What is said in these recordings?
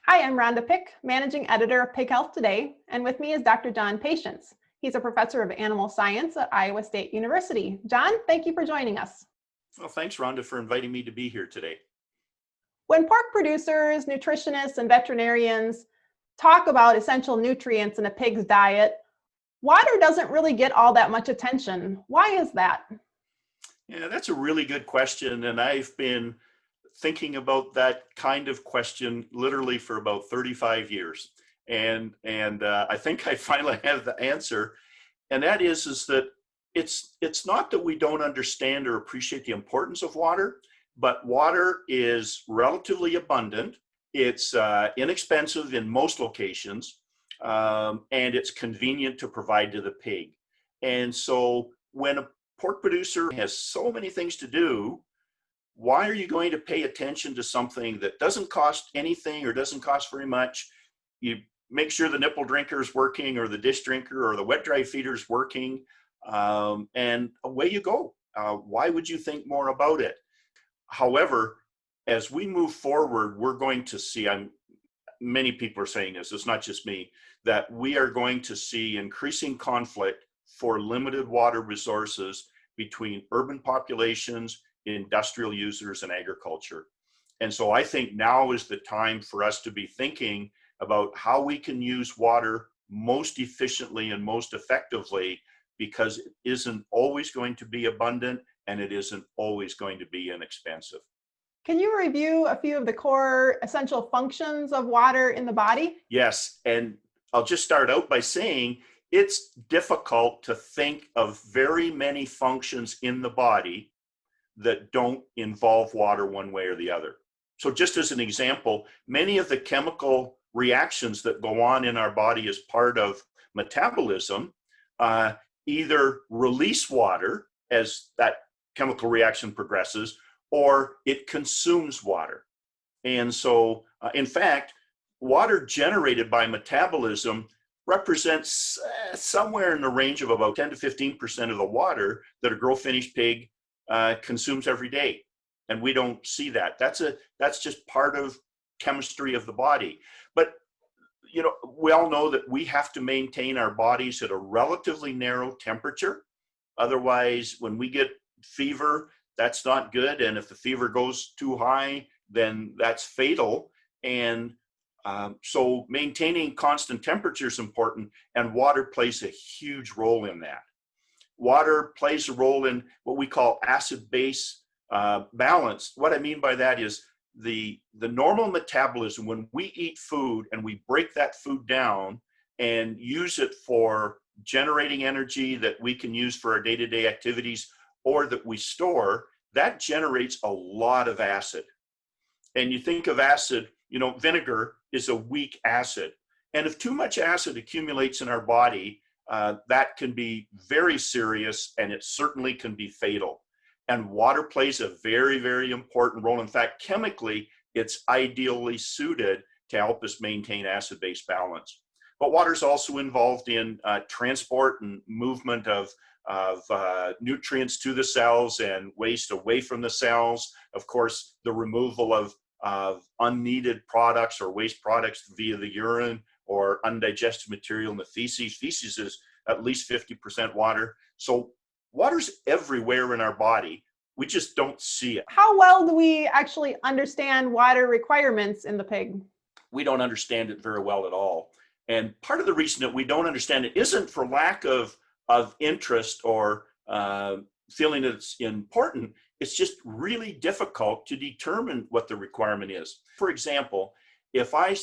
Hi, I'm Rhonda Pick, Managing Editor of Pig Health Today, and with me is Dr. John Patience. He's a professor of animal science at Iowa State University. John, thank you for joining us. Well, thanks, Rhonda, for inviting me to be here today. When pork producers, nutritionists, and veterinarians talk about essential nutrients in a pig's diet, water doesn't really get all that much attention. Why is that? Yeah, that's a really good question, and I've been thinking about that kind of question literally for about 35 years. And I think I finally have the answer, and that is that it's not that we don't understand or appreciate the importance of water, but water is relatively abundant. It's inexpensive in most locations, and it's convenient to provide to the pig. And so when a pork producer has so many things to do, why are you going to pay attention to something that doesn't cost anything or doesn't cost very much? You make sure the nipple drinker is working, or the dish drinker, or the wet dry feeder is working, and away you go. Why would you think more about it? However, as we move forward, we're going to see, many people are saying this, it's not just me, that we are going to see increasing conflict for limited water resources between urban populations, industrial users, and agriculture. And so I think now is the time for us to be thinking about how we can use water most efficiently and most effectively, because it isn't always going to be abundant and it isn't always going to be inexpensive. Can you review a few of the core essential functions of water in the body? Yes, and I'll just start out by saying it's difficult to think of very many functions in the body that don't involve water one way or the other. So just as an example, many of the chemical reactions that go on in our body as part of metabolism either release water as that chemical reaction progresses, or it consumes water. And so, in fact, water generated by metabolism represents somewhere in the range of about 10 to 15% of the water that a grow-finished pig consumes every day. And we don't see that. That's just part of chemistry of the body. But you know, we all know that we have to maintain our bodies at a relatively narrow temperature. Otherwise, when we get fever, that's not good. And if the fever goes too high, then that's fatal. And so maintaining constant temperature is important, and water plays a huge role in that. Water plays a role in what we call acid-base balance. What I mean by that is the normal metabolism. When we eat food and we break that food down and use it for generating energy that we can use for our day-to-day activities, or that we store, that generates a lot of acid. And you think of acid, you know, vinegar is a weak acid. And if too much acid accumulates in our body, that can be very serious, and it certainly can be fatal. And water plays a very, very important role. In fact, chemically, it's ideally suited to help us maintain acid-base balance. But water is also involved in transport and movement of nutrients to the cells and waste away from the cells. Of course, the removal of unneeded products or waste products via the urine, or undigested material in the feces. Feces is at least 50% water. So water's everywhere in our body. We just don't see it. How well do we actually understand water requirements in the pig? We don't understand it very well at all. And part of the reason that we don't understand it isn't for lack of interest or feeling that it's important. It's just really difficult to determine what the requirement is. For example, if I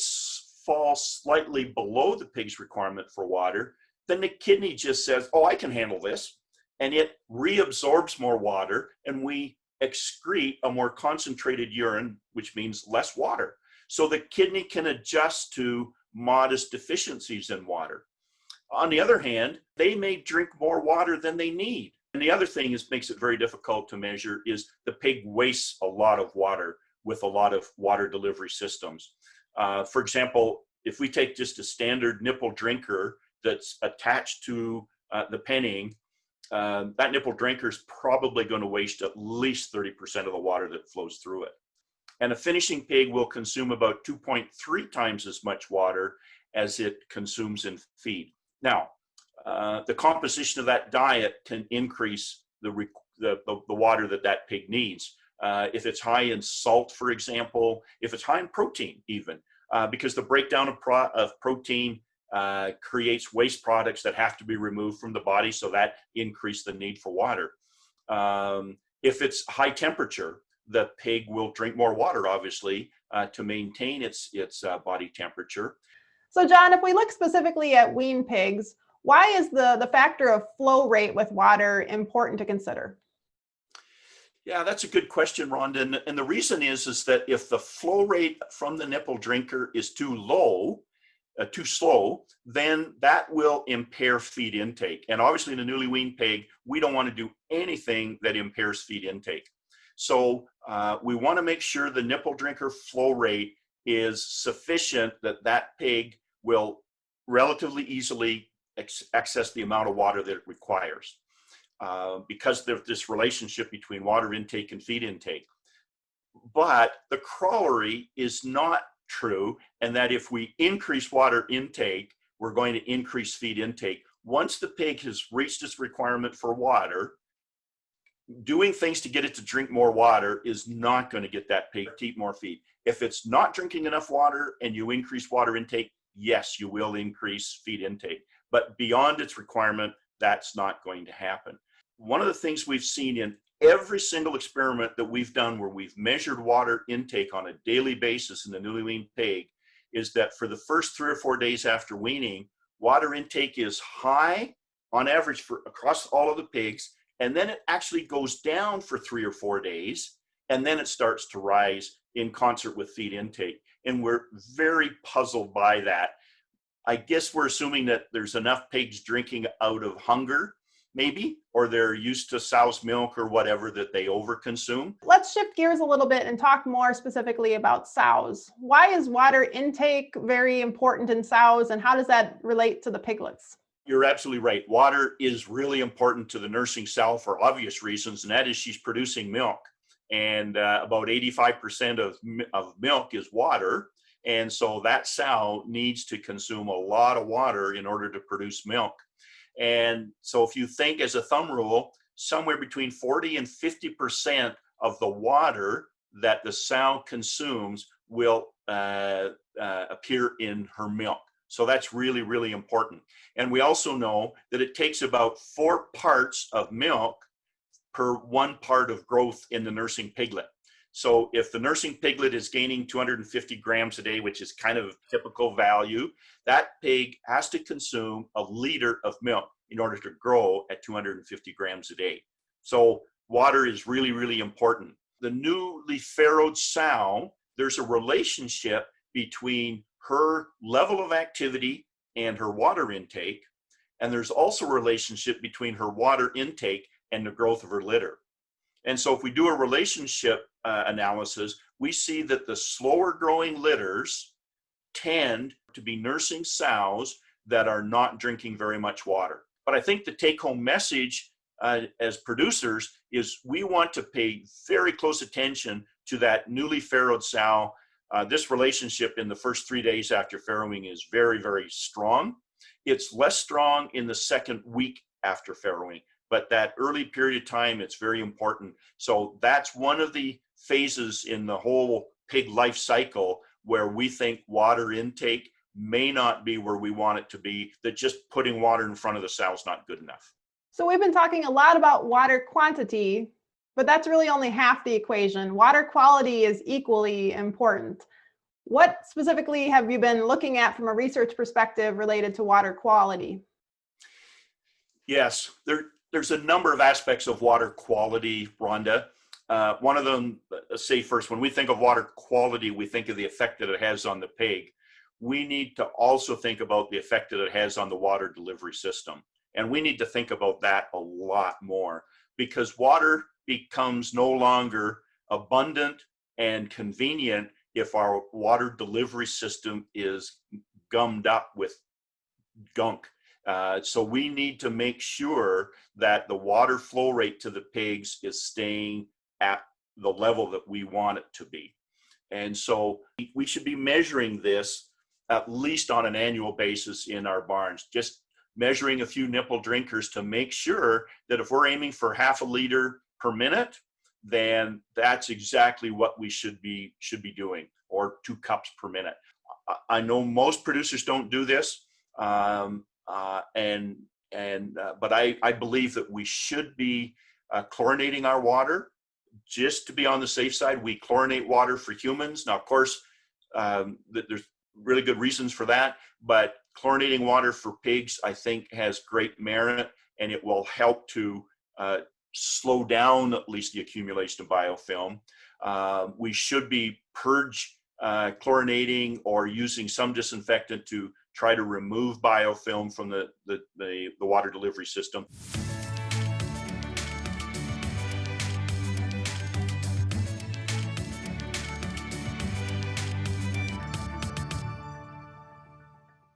fall slightly below the pig's requirement for water, then the kidney just says, oh, I can handle this. And it reabsorbs more water, and we excrete a more concentrated urine, which means less water. So the kidney can adjust to modest deficiencies in water. On the other hand, they may drink more water than they need. And the other thing is makes it very difficult to measure is the pig wastes a lot of water with a lot of water delivery systems. For example, if we take just a standard nipple drinker that's attached to the penning, that nipple drinker is probably going to waste at least 30% of the water that flows through it. And a finishing pig will consume about 2.3 times as much water as it consumes in feed. Now, the composition of that diet can increase the water that pig needs. If it's high in salt, for example, if it's high in protein even, because the breakdown of protein creates waste products that have to be removed from the body, so that increases the need for water. If it's high temperature, the pig will drink more water, obviously, to maintain its body temperature. So John, if we look specifically at wean pigs, why is the factor of flow rate with water important to consider? Yeah, that's a good question, Rhonda. And the reason is that if the flow rate from the nipple drinker is too low, too slow, then that will impair feed intake. And obviously in a newly weaned pig, we don't want to do anything that impairs feed intake. So we want to make sure the nipple drinker flow rate is sufficient that pig will relatively easily access the amount of water that it requires, because there's this relationship between water intake and feed intake. But the corollary is not true, and that if we increase water intake, we're going to increase feed intake. Once the pig has reached its requirement for water, doing things to get it to drink more water is not going to get that pig to eat more feed. If it's not drinking enough water and you increase water intake, yes, you will increase feed intake. But beyond its requirement, that's not going to happen. One of the things we've seen in every single experiment that we've done where we've measured water intake on a daily basis in the newly weaned pig is that for the first 3 or 4 days after weaning, water intake is high on average for across all of the pigs, and then it actually goes down for 3 or 4 days, and then it starts to rise in concert with feed intake. And we're very puzzled by that. I guess we're assuming that there's enough pigs drinking out of hunger, maybe, or they're used to sow's milk or whatever that they overconsume. Let's shift gears a little bit and talk more specifically about sows. Why is water intake very important in sows, and how does that relate to the piglets? You're absolutely right. Water is really important to the nursing sow for obvious reasons, and that is she's producing milk. And about 85% of milk is water. And so that sow needs to consume a lot of water in order to produce milk. And so if you think as a thumb rule, somewhere between 40 and 50% of the water that the sow consumes will appear in her milk. So that's really, really important. And we also know that it takes about 4 parts of milk per 1 part of growth in the nursing piglet. So if the nursing piglet is gaining 250 grams a day, which is kind of a typical value, that pig has to consume a liter of milk in order to grow at 250 grams a day. So water is really, really important. The newly farrowed sow, there's a relationship between her level of activity and her water intake. And there's also a relationship between her water intake and the growth of her litter. And so if we do a relationship analysis, we see that the slower growing litters tend to be nursing sows that are not drinking very much water. But I think the take-home message as producers is we want to pay very close attention to that newly farrowed sow. This relationship in the first 3 days after farrowing is very, very strong. It's less strong in the second week after farrowing, but that early period of time, it's very important. So that's one of the phases in the whole pig life cycle where we think water intake may not be where we want it to be, that just putting water in front of the sow is not good enough. So we've been talking a lot about water quantity, but that's really only half the equation. Water quality is equally important. What specifically have you been looking at from a research perspective related to water quality? Yes, there's a number of aspects of water quality, Rhonda. One of them, say first, when we think of water quality, we think of the effect that it has on the pig. We need to also think about the effect that it has on the water delivery system. And we need to think about that a lot more, because water becomes no longer abundant and convenient if our water delivery system is gummed up with gunk. So we need to make sure that the water flow rate to the pigs is staying at the level that we want it to be. And so we should be measuring this at least on an annual basis in our barns, just measuring a few nipple drinkers to make sure that if we're aiming for half a liter per minute, then that's exactly what we should be doing, or 2 cups per minute. I know most producers don't do this, but I believe that we should be chlorinating our water just to be on the safe side. We chlorinate water for humans. Now, of course, there's really good reasons for that, but chlorinating water for pigs, I think, has great merit, and it will help to slow down at least the accumulation of biofilm. We should be chlorinating or using some disinfectant to try to remove biofilm from the water delivery system.